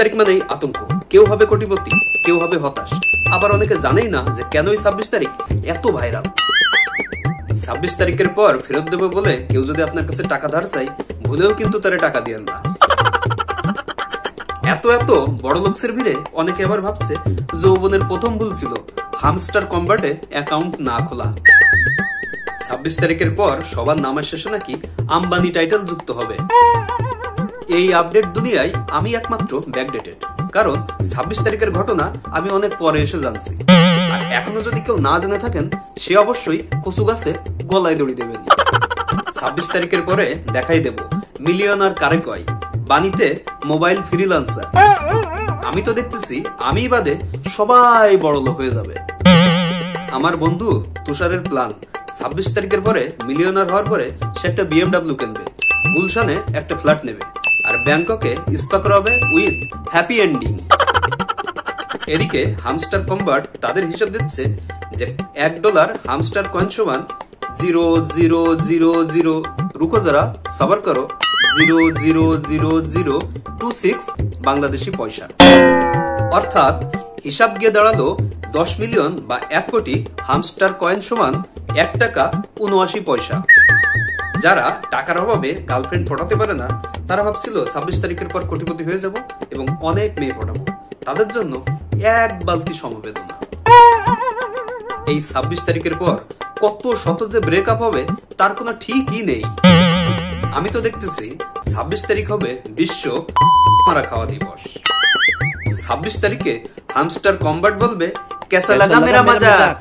তারিখ মানেই আতঙ্ক, কেউ হবে কোটিপতি, কেউ হবে হতাশ, আবার অনেকে জানেই না যে কেনই 26 তারিখ এত ভাইরাল। 26 তারিখের পর ফেরত দেবে বলে কেউ যদি আপনার কাছে টাকা ধার চাই, ভুলেও কিন্তু তারে টাকা দিয়েন না। এত এত বড় লোকসের ভিড়ে অনেকে আবার ভাবছে যৌবনের প্রথম ভুল ছিল হামস্টার কম্বাটে অ্যাকাউন্ট না খোলা। 26 তারিখের পর সবার নামের শেষে নাকি আম্বানি টাইটেল যুক্ত হবে। এই আপডেট দুনিয়ায় আমি একমাত্র ব্যাকডেটেড, কারণ 26 তারিখের ঘটনা আমি অনেক পরে এসে জানছি। আর এখনো যদি কেউ না জেনে থাকেন, সে অবশ্যই কচু গাছে গলায় দড়ি দেবেন। 26 তারিখের পরে দেখাই দেব মিলিয়নার কারে কয়, বাণীতে মোবাইল ফ্রিল্যান্সার। আমি তো দেখতেছি আমি বাদে সবাই বড় লোক হয়ে যাবে। আমার বন্ধু তুষারের প্ল্যান 26 তারিখের পরে মিলিয়নার হওয়ার পরে সে একটা BMW কিনবে, গুলশানে একটা ফ্ল্যাট নেবে, আর ব্যাংককে স্পা করাবে উইথ হ্যাপি এন্ডিং। এদিকে হামস্টার কম্বাট তাদের হিসাব দিচ্ছে যে $1 হামস্টার কয়েন সমান 0.000 রুকো যারা সবার করো 0.00026 বাংলাদেশি পয়সা। অর্থাৎ হিসাব গিয়ে দাঁড়ালো 10 মিলিয়ন বা 1 কোটি হামস্টার কয়েন সমান $1.79। যারা টাকার অভাবে গার্লফ্রেন্ড পটাতে পারে না, তারা ভাবছিল 26 তারিখের পর কোটিপতি হয়ে যাব এবং অনেক মেয়ে পটাবো। তাদের জন্য এক বালতি সমবেদনা। এই 26 তারিখের পর কত শত যে ব্রেকআপ হবে তার কোনো ঠিকই নেই। আমি তো দেখতেছি 26 তারিখ হবে বিশ্ব মারা খাওয়া দিবস। 26 তারিখে হামস্টার কম্বাট বলবে কেসা লাগা মেরা মজাক।